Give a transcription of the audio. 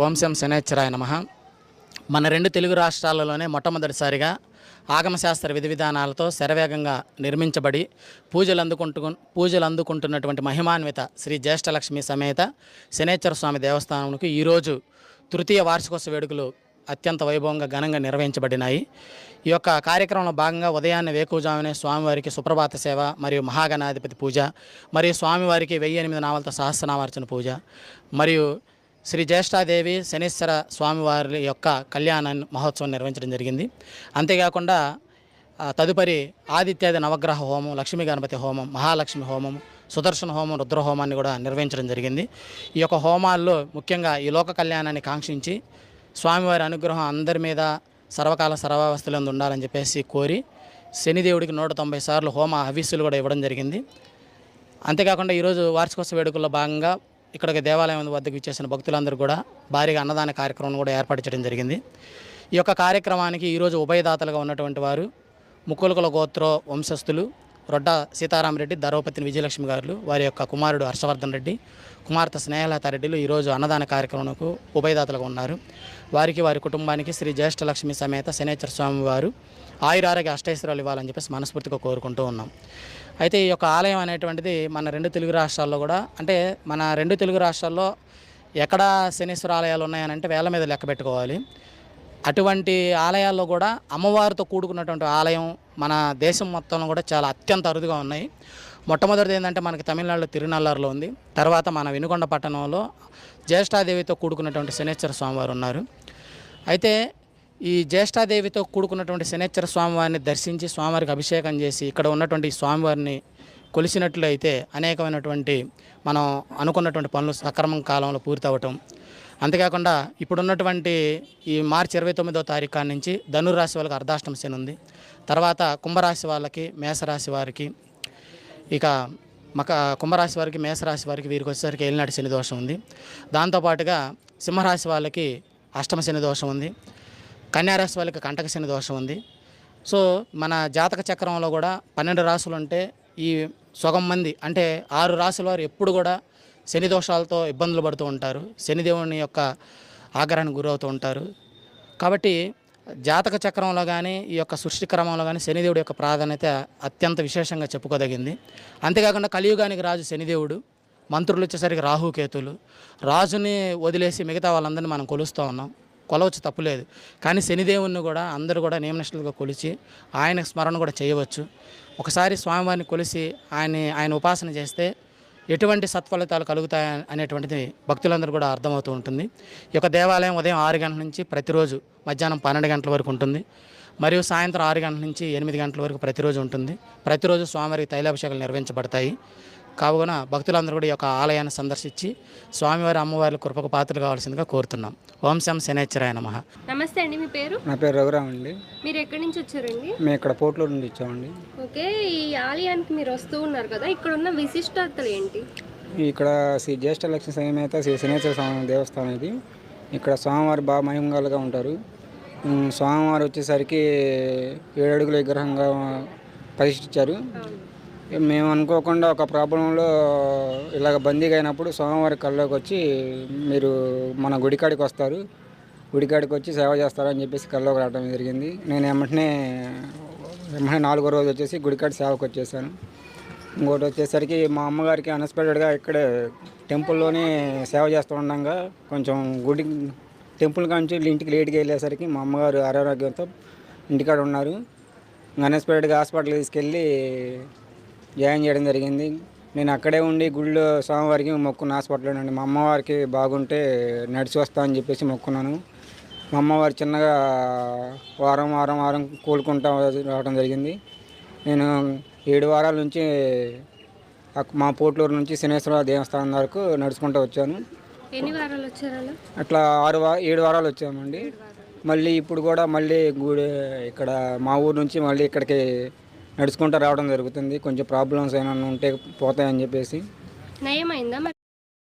ఓం శం శనేశ్వరాయ నమః. మన రెండు తెలుగు రాష్ట్రాలలోనే మొట్టమొదటిసారిగా ఆగమశాస్త్ర విధి విధానాలతో శరవేగంగా నిర్మించబడి పూజలు అందుకుంటున్నటువంటి మహిమాన్విత శ్రీ జ్యేష్ఠలక్ష్మి సమేత శనేశ్వర స్వామి దేవస్థానంకు ఈరోజు తృతీయ వార్షికోత్సవ వేడుకలు అత్యంత వైభవంగా ఘనంగా నిర్వహించబడినాయి. ఈ యొక్క కార్యక్రమంలో భాగంగా ఉదయాన్నే వేకువజామునే స్వామివారికి సుప్రభాత సేవ మరియు మహాగణాధిపతి పూజ మరియు స్వామివారికి 1008 నామాలతో సహస్రనామార్చన పూజ మరియు శ్రీ జ్యేష్ఠాదేవి శనీశ్వర స్వామివారి యొక్క కళ్యాణ మహోత్సవం నిర్వహించడం జరిగింది. అంతేకాకుండా తదుపరి ఆదిత్యాది నవగ్రహ హోమం, లక్ష్మీ గణపతి హోమం, మహాలక్ష్మి హోమం, సుదర్శన హోమం, రుద్ర హోమాన్ని కూడా నిర్వహించడం జరిగింది. ఈ యొక్క హోమాల్లో ముఖ్యంగా ఈ లోక కళ్యాణాన్ని కాంక్షించి స్వామివారి అనుగ్రహం అందరి మీద సర్వకాల సర్వావస్థలందు ఉండాలని చెప్పేసి కోరి శనిదేవుడికి 190 సార్లు హోమ హవిస్సులు కూడా ఇవ్వడం జరిగింది. అంతేకాకుండా ఈరోజు వార్షికోత్సవ వేడుకల్లో భాగంగా ఇక్కడికి దేవాలయం వద్దకు ఇచ్చేసిన భక్తులందరూ కూడా భారీగా అన్నదాన కార్యక్రమం కూడా ఏర్పాటు చేయడం జరిగింది. ఈ యొక్క కార్యక్రమానికి ఈరోజు ఉభయదాతలుగా ఉన్నటువంటి వారు ముక్కులకుల గోత్ర వంశస్థులు రొడ్డ సీతారామరెడ్డి, ధర్వపతిని విజయలక్ష్మి గారు, వారి యొక్క కుమారుడు హర్షవర్ధన్ రెడ్డి, కుమార్తె స్నేహలతారెడ్డిలు ఈరోజు అన్నదాన కార్యక్రమంకు ఉభయదాతలుగా ఉన్నారు. వారికి వారి కుటుంబానికి శ్రీ జ్యేష్ఠలక్ష్మి సమేత శనేశ్వర స్వామి వారు ఆయురారోగ్య అష్టైశ్వర్యాలు ఇవ్వాలని చెప్పేసి మనస్ఫూర్తిగా కోరుకుంటూ ఉన్నాం. అయితే ఈ యొక్క ఆలయం అనేటువంటిది మన రెండు తెలుగు రాష్ట్రాల్లో కూడా, అంటే మన రెండు తెలుగు రాష్ట్రాల్లో ఎక్కడ శనీశ్వర ఆలయాలు ఉన్నాయనంటే వేల మీద లెక్క పెట్టుకోవాలి. అటువంటి ఆలయాల్లో కూడా అమ్మవారితో కూడుకున్నటువంటి ఆలయం మన దేశం మొత్తంలో కూడా చాలా అత్యంత అరుదుగా ఉన్నాయి. మొట్టమొదటిది ఏంటంటే మనకి తమిళనాడులో తిరునల్లారులో ఉంది. తర్వాత మన వినుకొండ పట్టణంలో జ్యేష్ఠాదేవితో కూడుకున్నటువంటి శనేశ్వర స్వామివారు ఉన్నారు. అయితే ఈ జ్యేష్ఠాదేవితో కూడుకున్నటువంటి శనేశ్వర స్వామివారిని దర్శించి స్వామివారికి అభిషేకం చేసి ఇక్కడ ఉన్నటువంటి స్వామివారిని కొలిసినట్లు అయితే అనేకమైనటువంటి మనం అనుకున్నటువంటి పనులు సక్రమం కాలంలో పూర్తి అవ్వటం. అంతేకాకుండా ఇప్పుడున్నటువంటి ఈ మార్చి 29వ తారీఖు నుంచి ధనురాశి వాళ్ళకి అర్ధాష్టమ శని ఉంది. తర్వాత కుంభరాశి వాళ్ళకి, మేషరాశి వారికి, ఇక కుంభరాశి వారికి, మేషరాశి వారికి, వీరికి వచ్చేసరికి ఏలినాటి శని దోషం ఉంది. దాంతోపాటుగా సింహరాశి వాళ్ళకి అష్టమ శని దోషం ఉంది. కన్యారాశి వాళ్ళకి కంటక శని దోషం ఉంది. సో మన జాతక చక్రంలో కూడా 12 రాశులు ఉంటే ఈ సగం మంది అంటే 6 రాశుల వారు ఎప్పుడు కూడా శని దోషాలతో ఇబ్బందులు పడుతూ ఉంటారు. శనిదేవుని యొక్క ఆగ్రహానికి గురవుతూ ఉంటారు. కాబట్టి జాతక చక్రంలో కానీ ఈ యొక్క సృష్టి క్రమంలో కానీ శనిదేవుడి యొక్క ప్రాధాన్యత అత్యంత విశేషంగా చెప్పుకోదగింది. అంతేకాకుండా కలియుగానికి రాజు శనిదేవుడు, మంత్రులు వచ్చేసరికి రాహుకేతులు. రాజుని వదిలేసి మిగతా వాళ్ళందరినీ మనం కొలుస్తూ ఉన్నాం. కొలవచ్చు, తప్పులేదు. కానీ శనిదేవుని కూడా అందరూ కూడా నియమనిష్టలుగా కొలిచి ఆయన స్మరణ కూడా చేయవచ్చు. ఒకసారి స్వామివారిని కొలిసి ఆయన ఉపాసన చేస్తే ఎటువంటి సత్ఫలితాలు కలుగుతాయి అనేటువంటిది భక్తులందరూ కూడా అర్థమవుతూ ఉంటుంది. ఈ యొక్క దేవాలయం ఉదయం 6 గంటల నుంచి ప్రతిరోజు మధ్యాహ్నం 12 గంటల వరకు ఉంటుంది. మరియు సాయంత్రం 6 గంటల నుంచి 8 గంటల వరకు ప్రతిరోజు ఉంటుంది. ప్రతిరోజు స్వామివారికి తైలాభిషేకాలు నిర్వహించబడతాయి. కావున భక్తులందరూ కూడా ఈ యొక్క ఆలయాన్ని సందర్శించి స్వామివారి అమ్మవారి కృపకు పాత్రలు కావాల్సిందిగా కోరుతున్నాం. ఓం శం శనేశ్వరాయ నమః. నమస్తే అండి, మీ పేరు? నా పేరు రఘురామ్ అండి. మీరు ఎక్కడి నుంచి వచ్చారండి? మేము ఇక్కడ పోర్ట్లూరు నుండి వచ్చామండి. ఓకే, ఈ ఆలయానికి మీరు వస్తూ ఉన్నారు కదా, ఇక్కడ ఉన్న విశిష్టతలు ఏంటి? ఇక్కడ శ్రీ జ్యేష్ఠలక్ష్మి సమేత శ్రీ శనేశ్వర స్వామి దేవస్థానం ఇది. ఇక్కడ స్వామివారు బాగా మహిమగలుగా ఉంటారు. స్వామివారు వచ్చేసరికి 7 అడుగుల విగ్రహంగా ప్రతిష్ఠించారు. మేము అనుకోకుండా ఒక ప్రాబ్లంలో ఇలాగ బందీగా అయినప్పుడు స్వామివారి కళ్ళలోకి వచ్చి మీరు మన గుడికాడికి వస్తారు, గుడికాడికి వచ్చి సేవ చేస్తారని చెప్పేసి కళ్ళలోకి రావడం జరిగింది. నేను వెంటనే 4వ రోజు వచ్చేసి గుడికాడి సేవకు వచ్చేసాను. ఇంకోటి వచ్చేసరికి మా అమ్మగారికి అన్ఎక్స్పెక్టెడ్గా ఇక్కడే టెంపుల్లోనే సేవ చేస్తూ ఉండగా కొంచెం టెంపుల్ కాంచి ఇంటికి లేట్గా వెళ్ళేసరికి మా అమ్మగారు అనారోగ్యంతో ఇంటికాడ ఉన్నారు. అన్ఎక్స్పెక్టెడ్గా హాస్పిటల్కి తీసుకెళ్ళి జాయిన్ చేయడం జరిగింది. నేను అక్కడే ఉండి గుళ్ళో స్వామివారికి మొక్కున్న హాస్పిటల్లో నుండి మా అమ్మవారికి బాగుంటే నడిచి వస్తా అని చెప్పేసి మొక్కున్నాను. మా అమ్మవారు చిన్నగా వారం కోలుకుంటా రావడం జరిగింది. నేను 7 వారాల నుంచి మా పోర్ట్లూరు నుంచి శనేశ్వర దేవస్థానం వరకు నడుచుకుంటూ వచ్చాను. ఎన్ని వారాలు వచ్చారు? అట్లా 7 వారాలు వచ్చామండి. మళ్ళీ ఇప్పుడు కూడా మళ్ళీ గుడి ఇక్కడ మా ఊరు నుంచి మళ్ళీ ఇక్కడికి నడుచుకుంటూ రావడం జరుగుతుంది. కొంచెం ప్రాబ్లమ్స్ ఏమైనా ఉంటే పోతాయని చెప్పేసి. నయమైందా మరి?